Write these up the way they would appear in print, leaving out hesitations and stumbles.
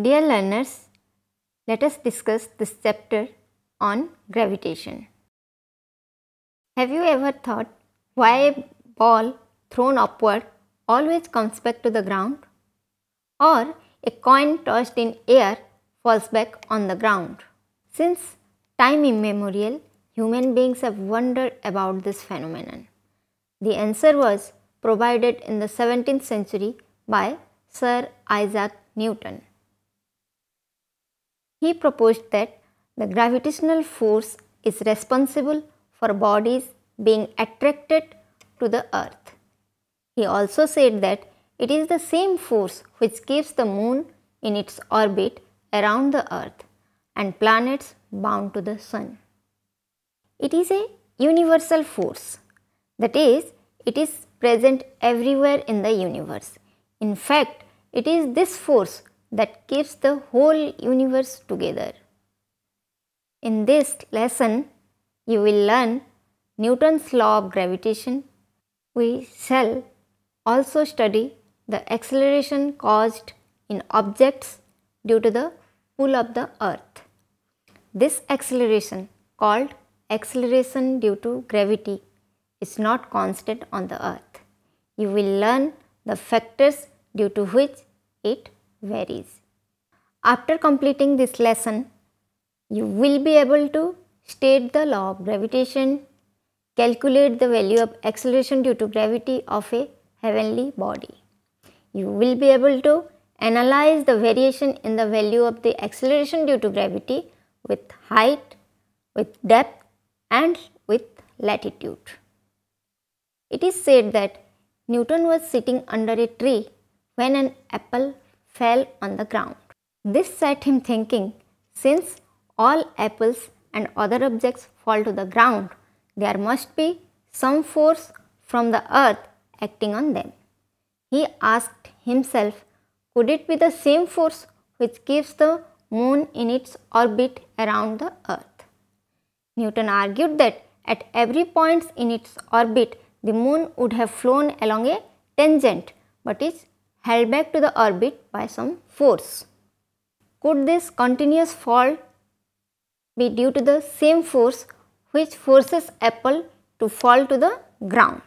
Dear learners, let us discuss this chapter on gravitation. Have you ever thought why a ball thrown upward always comes back to the ground? Or a coin tossed in air falls back on the ground? Since time immemorial, human beings have wondered about this phenomenon. The answer was provided in the 17th century by Sir Isaac Newton. He proposed that the gravitational force is responsible for bodies being attracted to the earth. He also said that it is the same force which keeps the moon in its orbit around the earth and planets bound to the sun. It is a universal force, that is, it is present everywhere in the universe. In fact, it is this force that keeps the whole universe together. In this lesson, you will learn Newton's law of gravitation. We shall also study the acceleration caused in objects due to the pull of the earth. This acceleration, called acceleration due to gravity, is not constant on the earth. You will learn the factors due to which it varies. After completing this lesson, you will be able to state the law of gravitation, calculate the value of acceleration due to gravity of a heavenly body. You will be able to analyze the variation in the value of the acceleration due to gravity with height, with depth and with latitude. It is said that Newton was sitting under a tree when an apple fell on the ground. This set him thinking, since all apples and other objects fall to the ground, there must be some force from the earth acting on them. He asked himself, could it be the same force which keeps the moon in its orbit around the earth? Newton argued that at every point in its orbit, the moon would have flown along a tangent but is held back to the orbit by some force. Could this continuous fall be due to the same force which forces apple to fall to the ground?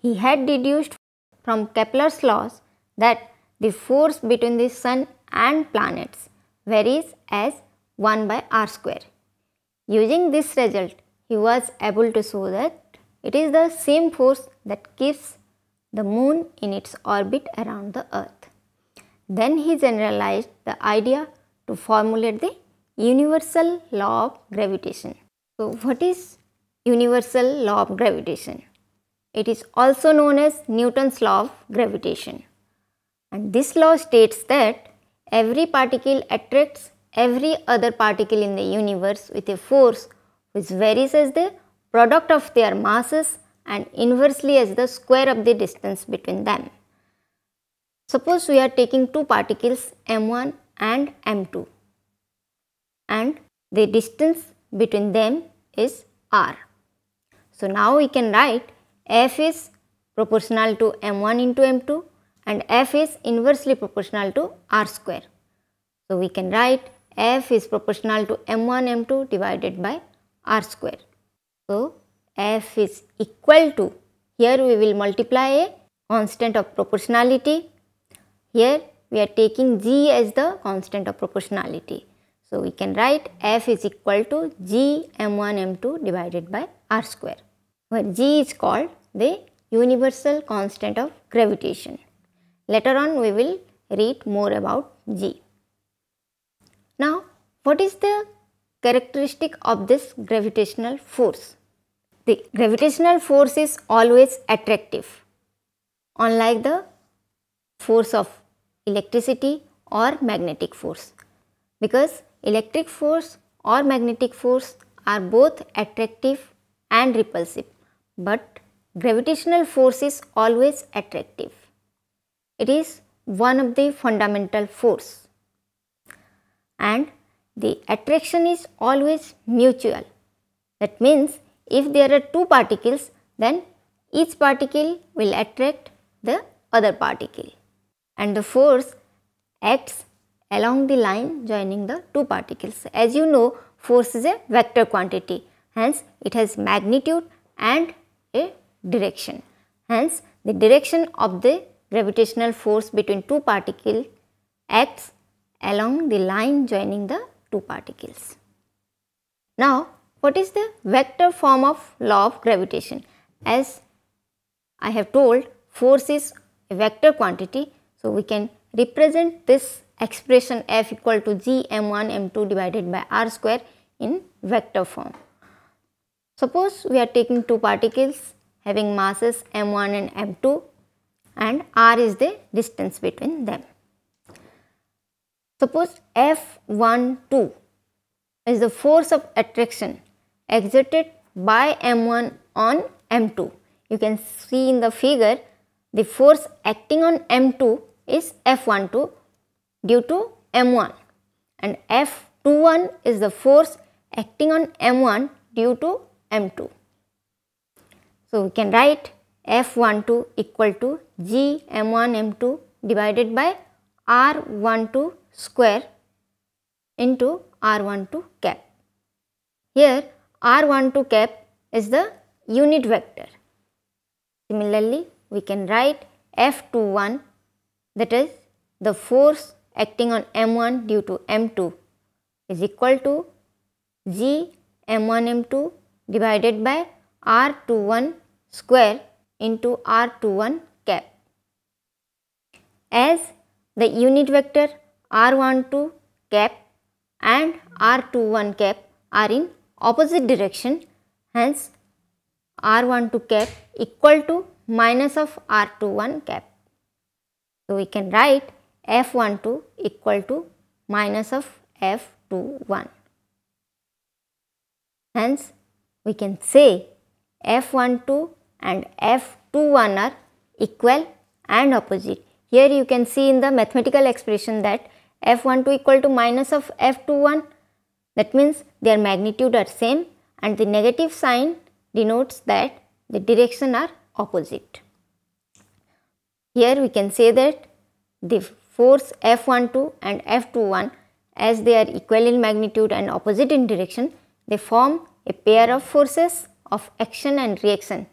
He had deduced from Kepler's laws that the force between the sun and planets varies as 1 by r square. Using this result, he was able to show that it is the same force that keeps the moon in its orbit around the earth. Then he generalized the idea to formulate the universal law of gravitation. So, what is universal law of gravitation? It is also known as Newton's law of gravitation. And this law states that every particle attracts every other particle in the universe with a force which varies as the product of their masses and inversely as the square of the distance between them. Suppose we are taking two particles m1 and m2 and the distance between them is r. So, now we can write F is proportional to m1 into m2 and F is inversely proportional to r square. So, we can write F is proportional to m1 m2 divided by r square. So, F is equal to, here we will multiply a constant of proportionality. Here we are taking g as the constant of proportionality. So, we can write F is equal to g m1 m2 divided by r square, where g is called the universal constant of gravitation. Later on we will read more about g. Now, what is the characteristic of this gravitational force? The gravitational force is always attractive, unlike the force of electricity or magnetic force, because electric force or magnetic force are both attractive and repulsive, but gravitational force is always attractive. It is one of the fundamental force, and the attraction is always mutual. That means if there are two particles, then each particle will attract the other particle, and the force acts along the line joining the two particles. As you know, force is a vector quantity, hence it has magnitude and a direction. Hence, the direction of the gravitational force between two particles acts along the line joining the two particles. Now, what is the vector form of law of gravitation? As I have told, force is a vector quantity, so we can represent this expression F equal to G m1 m2 divided by r square in vector form. Suppose we are taking two particles having masses m1 and m2 and r is the distance between them. Suppose F12 is the force of attraction exerted by m1 on m2. You can see in the figure the force acting on m2 is F12 due to m1 and F21 is the force acting on m1 due to m2. So, we can write F12 equal to G m1 m2 divided by r12 square into r12 cap. Here r12 cap is the unit vector. Similarly, we can write F21, that is the force acting on m1 due to m2 is equal to G m1 m2 divided by r21 square into r21 cap. As the unit vector r12 cap and r21 cap are in opposite direction, hence r12 cap equal to minus of r21 cap. So, we can write F12 equal to minus of F21. Hence, we can say F12 and F21 are equal and opposite. Here you can see in the mathematical expression that F12 equal to minus of F21, that means their magnitude are same and the negative sign denotes that the direction are opposite. Here we can say that the force F12 and F21, as they are equal in magnitude and opposite in direction, they form a pair of forces of action and reaction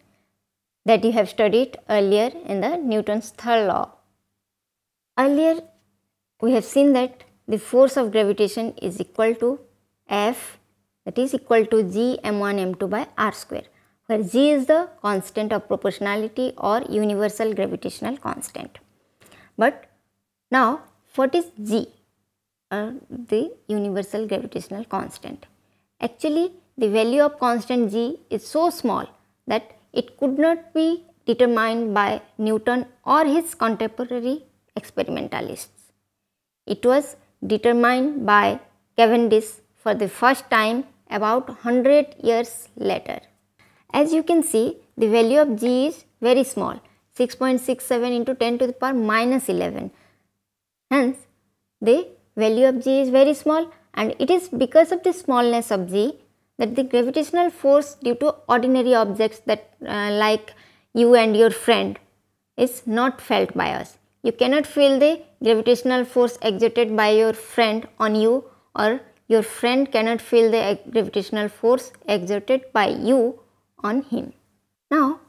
that you have studied earlier in the Newton's third law. Earlier we have seen that the force of gravitation is equal to F, that is equal to G m1 m2 by r square, where G is the constant of proportionality or universal gravitational constant. But now what is G, the universal gravitational constant? Actually, the value of constant G is so small that it could not be determined by Newton or his contemporary experimentalists. It was determined by Cavendish for the first time about 100 years later. As you can see, the value of G is very small, 6.67 into 10 to the power minus 11. Hence, the value of G is very small, and it is because of the smallness of G that the gravitational force due to ordinary objects that like you and your friend is not felt by us. You cannot feel the gravitational force exerted by your friend on you, or your friend cannot feel the gravitational force exerted by you on him. Now,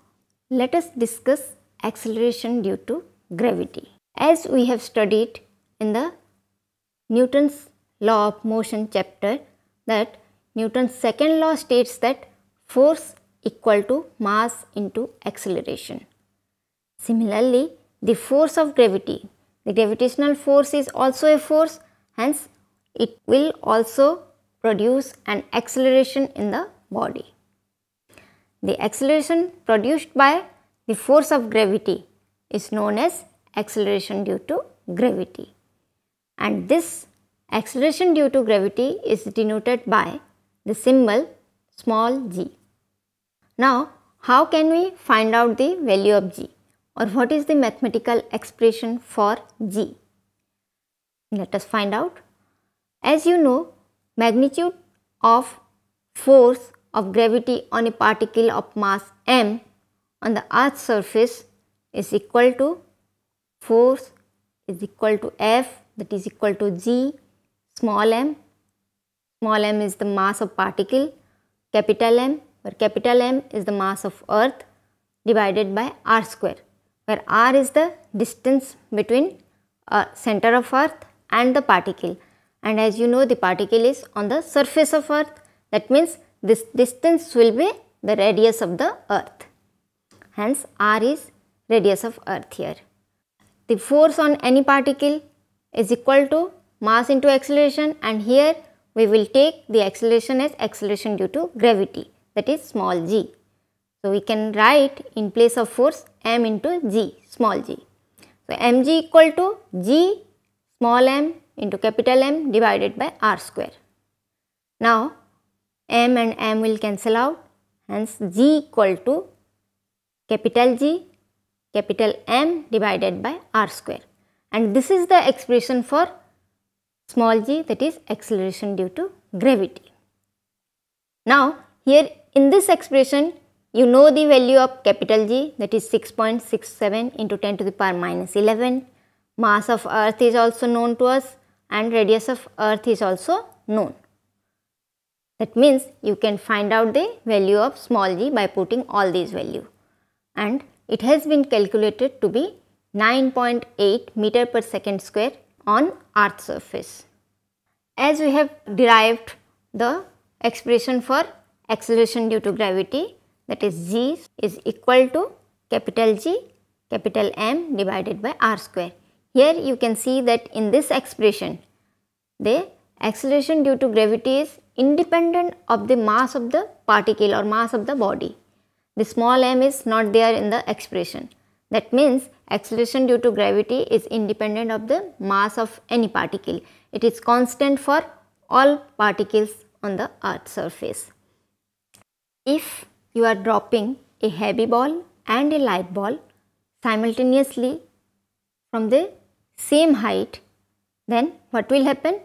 let us discuss acceleration due to gravity. As we have studied in the Newton's law of motion chapter, that Newton's second law states that force equal to mass into acceleration. Similarly, the force of gravity, the gravitational force is also a force, hence it will also produce an acceleration in the body. The acceleration produced by the force of gravity is known as acceleration due to gravity, and this acceleration due to gravity is denoted by the symbol small g. Now, how can we find out the value of g, or what is the mathematical expression for g? Let us find out. As you know, magnitude of force of gravity on a particle of mass m on the earth's surface is equal to force is equal to F that is equal to g small m. Small m is the mass of particle, capital M, where capital M is the mass of earth, divided by r square, where r is the distance between center of earth and the particle, and as you know the particle is on the surface of earth, that means this distance will be the radius of the earth, hence r is radius of earth here. The force on any particle is equal to mass into acceleration, and here we will take the acceleration as acceleration due to gravity, that is small g. So, we can write in place of force m into g small g. So, mg equal to g small m into capital M divided by r square. Now, m and m will cancel out, hence g equal to capital G capital M divided by r square, and this is the expression for small g, that is acceleration due to gravity. Now, here in this expression you know the value of capital G, that is 6.67 into 10 to the power minus 11. Mass of earth is also known to us and radius of earth is also known. That means you can find out the value of small g by putting all these values, and it has been calculated to be 9.8 meter per second square on earth's surface. As we have derived the expression for acceleration due to gravity, that is g is equal to capital G capital M divided by r square. Here you can see that in this expression the acceleration due to gravity is independent of the mass of the particle or mass of the body. The small m is not there in the expression. That means acceleration due to gravity is independent of the mass of any particle. It is constant for all particles on the earth's surface. If you are dropping a heavy ball and a light ball simultaneously from the same height, then what will happen?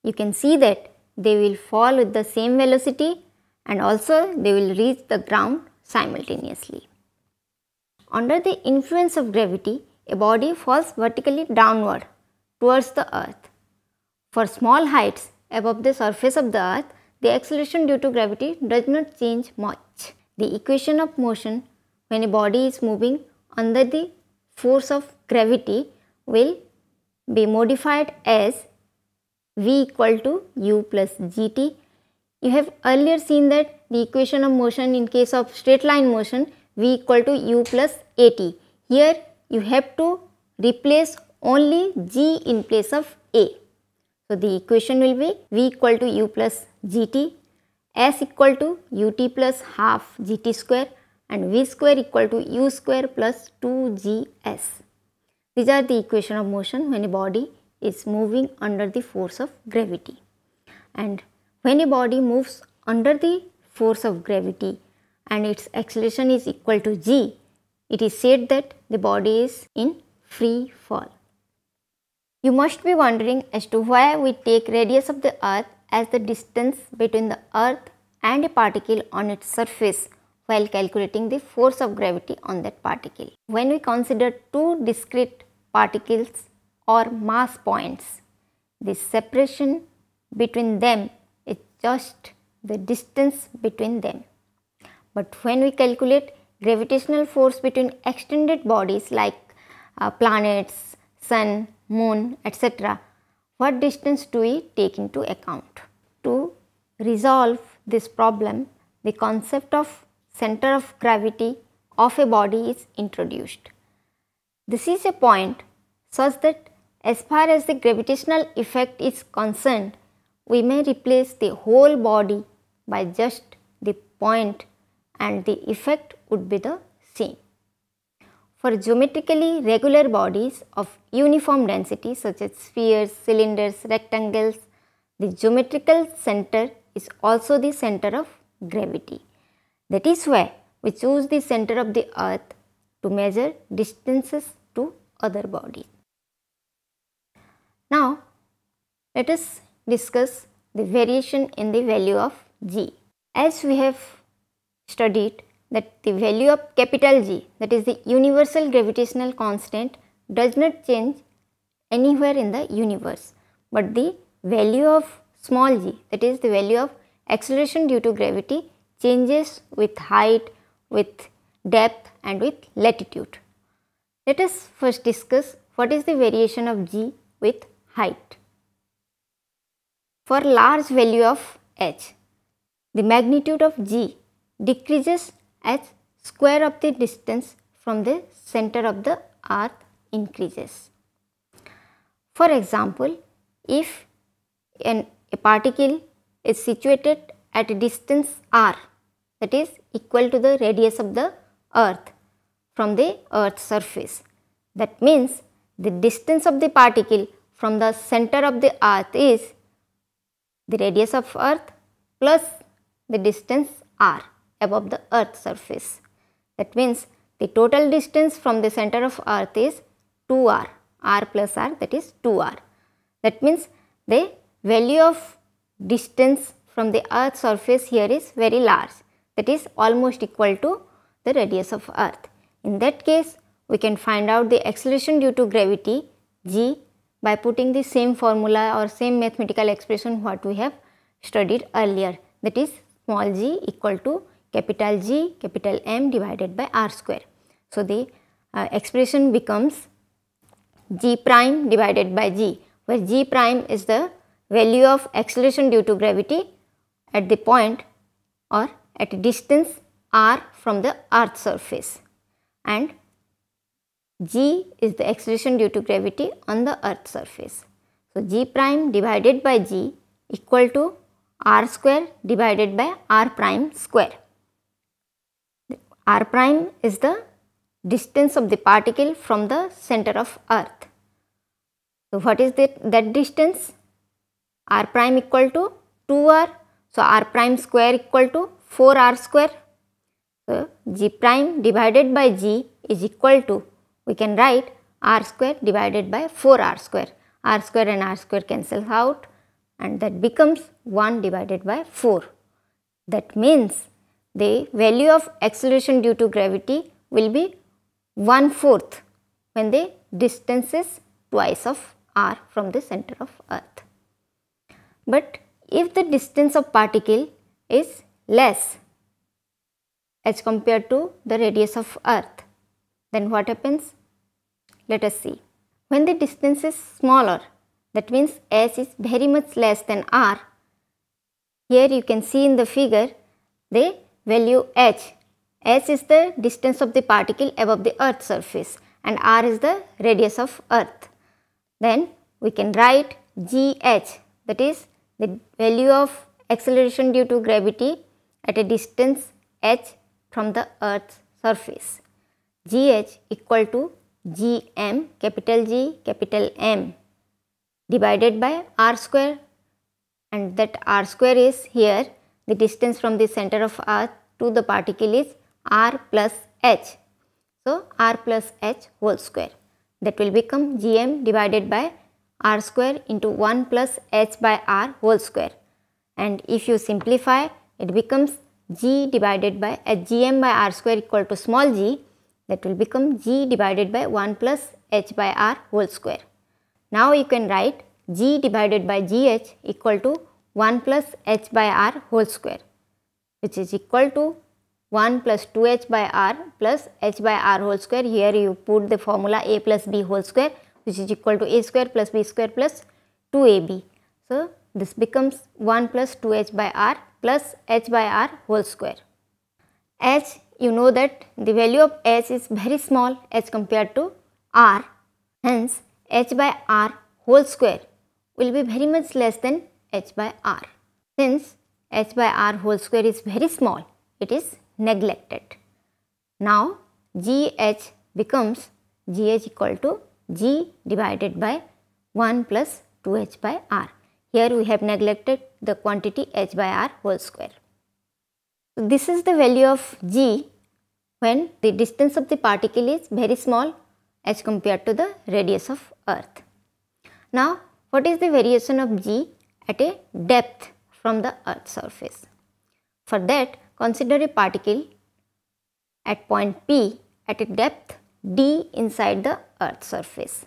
You can see that they will fall with the same velocity and also they will reach the ground simultaneously. Under the influence of gravity, a body falls vertically downward towards the earth. For small heights above the surface of the earth, the acceleration due to gravity does not change much. The equation of motion when a body is moving under the force of gravity will be modified as v equal to u plus gt. You have earlier seen that the equation of motion in case of straight line motion, v equal to u plus at. Here you have to replace only g in place of a. So, the equation will be v equal to u plus gt, s equal to ut plus half gt square, and v square equal to u square plus 2gs. These are the equation of motion when a body is moving under the force of gravity. And when a body moves under the force of gravity and its acceleration is equal to g, it is said that the body is in free fall. You must be wondering as to why we take radius of the earth as the distance between the earth and a particle on its surface while calculating the force of gravity on that particle. When we consider two discrete particles or mass points, the separation between them is just the distance between them. But when we calculate gravitational force between extended bodies like planets, sun, moon, etc., what distance do we take into account? To resolve this problem, the concept of center of gravity of a body is introduced. This is a point such that as far as the gravitational effect is concerned, we may replace the whole body by just the point and the effect would be the same. For geometrically regular bodies of uniform density such as spheres, cylinders, rectangles, the geometrical center is also the center of gravity. That is why we choose the center of the earth to measure distances to other bodies. Now, let us discuss the variation in the value of g. As we have studied that the value of capital G, that is the universal gravitational constant, does not change anywhere in the universe, but the value of small g, that is the value of acceleration due to gravity, changes with height, with depth and with latitude. Let us first discuss what is the variation of g with height. For large value of h, the magnitude of g decreases as square of the distance from the center of the earth increases. For example, if a particle is situated at a distance r, that is equal to the radius of the earth from the earth's surface, that means the distance of the particle from the center of the earth is the radius of earth plus the distance r above the earth's surface. That means the total distance from the center of earth is 2r, r plus r, that is 2r. That means the value of distance from the earth's surface here is very large, that is almost equal to the radius of earth. In that case, we can find out the acceleration due to gravity g by putting the same formula or same mathematical expression what we have studied earlier, that is small g equal to capital G capital M divided by r square. So, the expression becomes g prime divided by g, where g prime is the value of acceleration due to gravity at the point or at a distance r from the earth's surface, and g is the acceleration due to gravity on the earth's surface. So, g prime divided by g equal to r square divided by r prime square. R prime is the distance of the particle from the center of earth. So, what is that distance? R prime equal to 2r. So, r prime square equal to 4r square. So, g prime divided by g is equal to, we can write r square divided by 4r square. R square and r square cancel out and that becomes 1 divided by 4. That means the value of acceleration due to gravity will be 1/4 when the distance is twice of r from the center of earth. But if the distance of particle is less as compared to the radius of earth, then what happens? Let us see. When the distance is smaller, that means s is very much less than r. Here you can see in the figure the value h. S is the distance of the particle above the earth's surface and r is the radius of earth. Then we can write gh, that is the value of acceleration due to gravity at a distance h from the earth's surface. Gh equal to gm capital G capital M divided by r square, and that r square is here the distance from the center of earth to the particle is r plus h. So, r plus h whole square, that will become gm divided by r square into 1 plus h by r whole square, and if you simplify it becomes g divided by gm by r square equal to small g, that will become g divided by 1 plus h by r whole square. Now you can write g divided by gh equal to 1 plus h by r whole square, which is equal to 1 plus 2h by r plus h by r whole square. Here you put the formula a plus b whole square, which is equal to a square plus b square plus 2ab. So, this becomes 1 plus 2h by r plus h by r whole square. H, you know that the value of h is very small as compared to r, hence h by r whole square will be very much less than h by r. Since h by r whole square is very small, it is neglected. Now, gh becomes gh equal to g divided by 1 plus 2h by r. Here we have neglected the quantity h by r whole square. So, this is the value of g when the distance of the particle is very small as compared to the radius of earth. Now, what is the variation of g at a depth from the earth's surface? For that, consider a particle at point P at a depth d inside the earth's surface.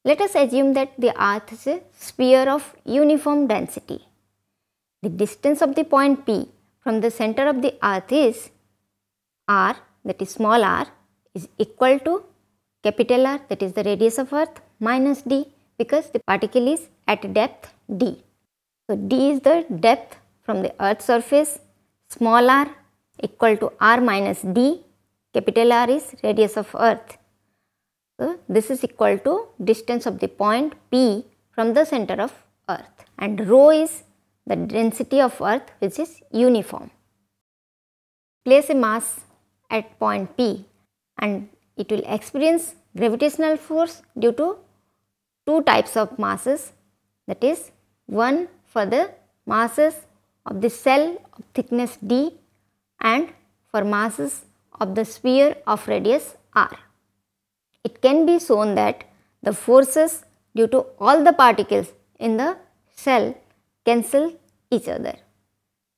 Let us assume that the earth is a sphere of uniform density. The distance of the point P from the center of the earth is r, that is small r, is equal to capital R, that is the radius of earth, minus d, because the particle is at depth d. So, d is the depth from the earth's surface, small r equal to r minus d, capital R is radius of earth. So, this is equal to distance of the point P from the center of earth, and rho is the density of earth, which is uniform. Place a mass at point P and it will experience gravitational force due to two types of masses, that is, one for the masses of the cell of thickness d and for masses of the sphere of radius r. It can be shown that the forces due to all the particles in the cell cancel each other.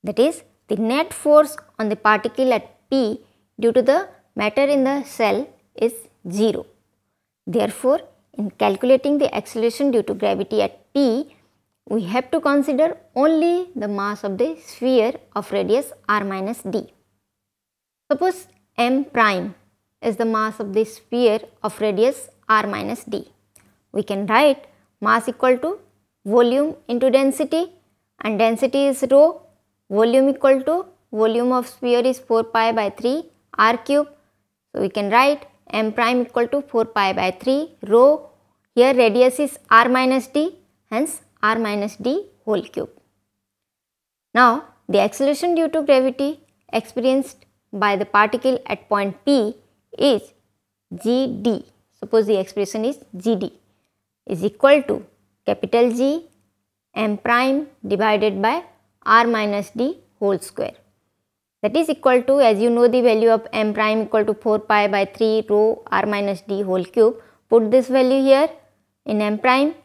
That is, the net force on the particle at P due to the matter in the cell is 0. Therefore, in calculating the acceleration due to gravity at P, we have to consider only the mass of the sphere of radius r minus d. Suppose m prime is the mass of the sphere of radius r minus d. We can write mass equal to volume into density, and density is rho, volume equal to volume of sphere is 4 pi by 3 r cube. So, we can write m prime equal to 4 pi by 3 rho, here radius is r minus d, hence r minus d whole cube. Now, the acceleration due to gravity experienced by the particle at point P is gd. Suppose the expression is gd is equal to capital G m prime divided by r minus d whole square. That is equal to, as you know, the value of m prime equal to 4 pi by 3 rho r minus d whole cube. Put this value here in m prime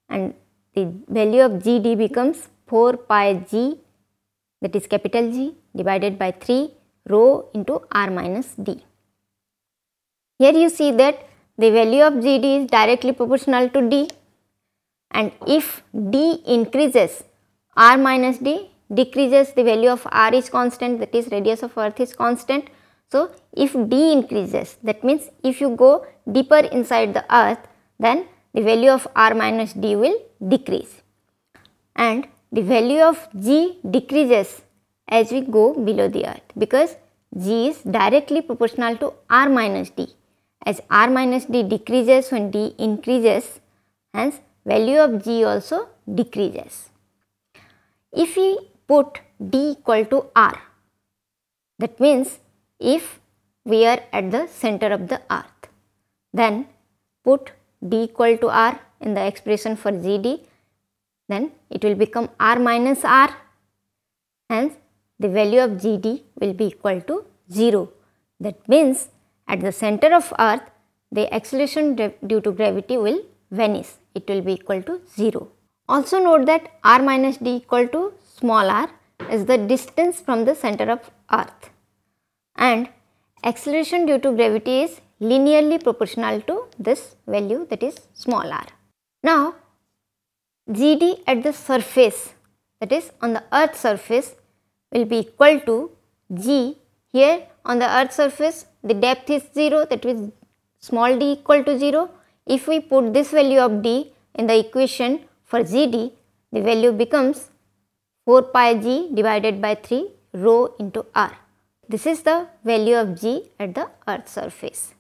and the value of gd becomes 4 pi g, that is capital G, divided by 3 rho into r minus d. Here you see that the value of gd is directly proportional to d, and if d increases, r minus d decreases, the value of r is constant, that is radius of earth is constant. So, if d increases, that means if you go deeper inside the earth, then the value of r minus d will decrease, and the value of g decreases as we go below the earth, because g is directly proportional to r minus d. As r minus d decreases when d increases, hence value of g also decreases. If we put d equal to r, that means if we are at the center of the earth, then put d equal to r in the expression for gd, then it will become r minus r, hence the value of gd will be equal to 0. That means at the center of earth, the acceleration due to gravity will vanish, it will be equal to 0. Also note that r minus d equal to small r is the distance from the center of earth, and acceleration due to gravity is linearly proportional to this value, that is small r. Now, gd at the surface, that is on the earth's surface, will be equal to g. Here on the earth's surface the depth is 0, that is small d equal to 0. If we put this value of d in the equation for gd, the value becomes 4 pi g divided by 3 rho into r. This is the value of g at the earth's surface,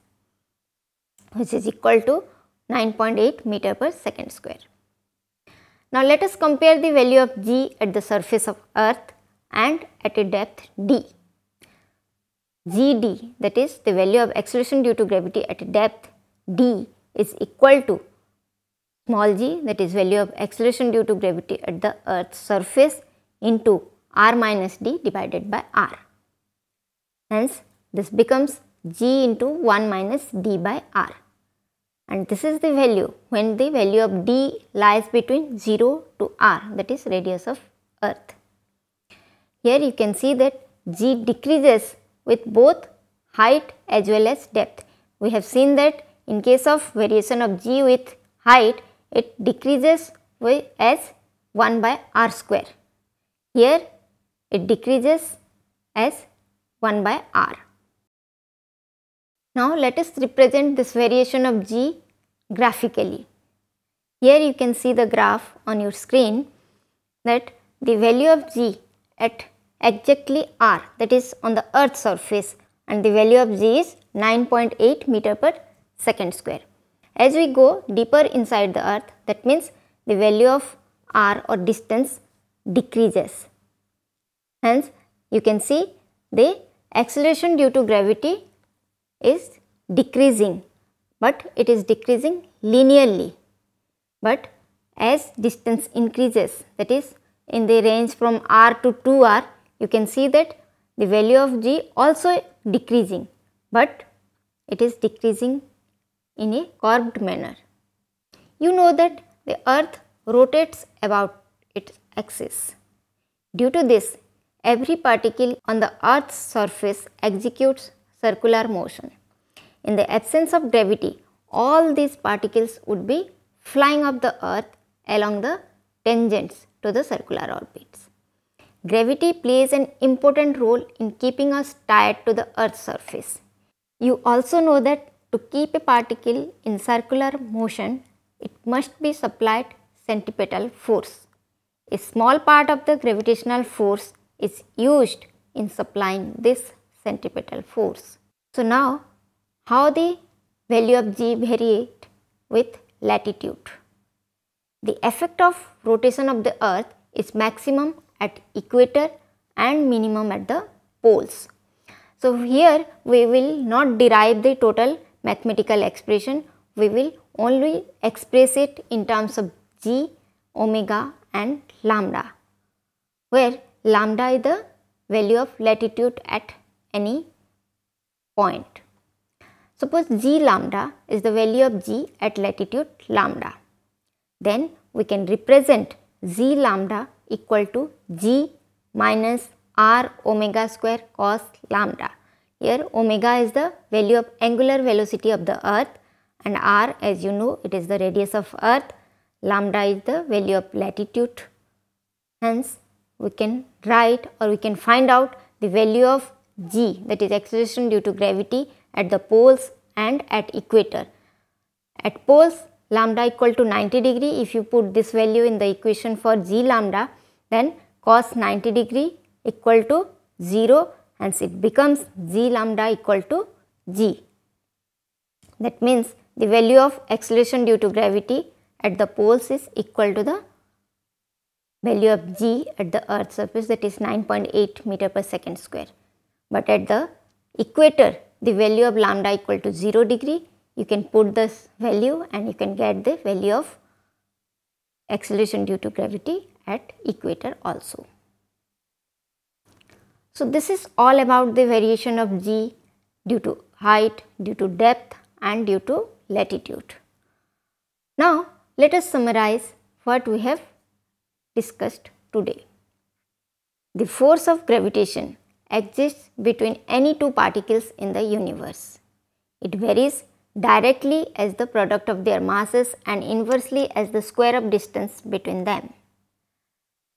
which is equal to 9.8 meter per second square. Now, let us compare the value of g at the surface of earth and at a depth d. gd, that is the value of acceleration due to gravity at a depth d, is equal to small g, that is value of acceleration due to gravity at the earth's surface, into r minus d divided by r. Hence, this becomes g into 1 minus d by r, and this is the value when the value of d lies between 0 to r, that is radius of earth. Here you can see that g decreases with both height as well as depth. We have seen that in case of variation of g with height, it decreases as 1 by r square. Here it decreases as 1 by r. Now let us represent this variation of g graphically. Here you can see the graph on your screen that the value of g at exactly r, that is on the earth's surface, and the value of g is 9.8 meter per second square. As we go deeper inside the earth, that means the value of r or distance decreases. Hence, you can see the acceleration due to gravity is decreasing, but it is decreasing linearly. But as distance increases, that is in the range from r to 2r, you can see that the value of g also decreasing, but it is decreasing in a curved manner. You know that the earth rotates about its axis. Due to this, every particle on the earth's surface executes circular motion. In the absence of gravity, all these particles would be flying up the earth along the tangents to the circular orbits. Gravity plays an important role in keeping us tied to the earth's surface. You also know that to keep a particle in circular motion, it must be supplied centripetal force. A small part of the gravitational force is used in supplying this centripetal force. So now, how the value of g varies with latitude? The effect of rotation of the earth is maximum at equator and minimum at the poles. So here we will not derive the total mathematical expression, we will only express it in terms of g, omega and lambda, where lambda is the value of latitude at any point. Suppose g lambda is the value of g at latitude lambda. Then we can represent g lambda equal to g minus r omega square cos lambda. Here omega is the value of angular velocity of the earth and r, as you know, it is the radius of earth, lambda is the value of latitude. Hence, we can write or we can find out the value of g, that is acceleration due to gravity, at the poles and at equator. At poles, lambda equal to 90 degree. If you put this value in the equation for g lambda, then cos 90 degree equal to 0, hence it becomes g lambda equal to g. That means the value of acceleration due to gravity at the poles is equal to the value of g at the earth's surface, that is 9.8 meter per second square. But at the equator, the value of lambda equal to 0 degree, you can put this value and you can get the value of acceleration due to gravity at equator also. So this is all about the variation of g due to height, due to depth and due to latitude. Now let us summarize what we have discussed today. The force of gravitation exists between any two particles in the universe. It varies directly as the product of their masses and inversely as the square of distance between them.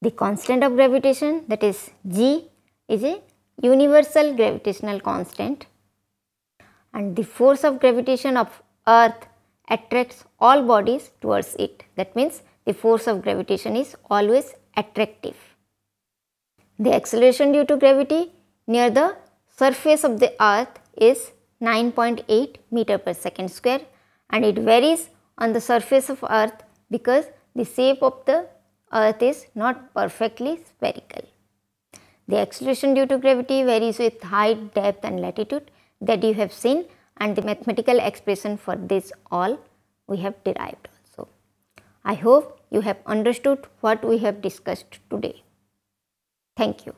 The constant of gravitation, that is g, is a universal gravitational constant, and the force of gravitation of earth attracts all bodies towards it. That means the force of gravitation is always attractive. The acceleration due to gravity near the surface of the earth is 9.8 meter per second square, and it varies on the surface of earth because the shape of the earth is not perfectly spherical. The acceleration due to gravity varies with height, depth and latitude that you have seen, and the mathematical expression for this all we have derived also. I hope you have understood what we have discussed today. Thank you.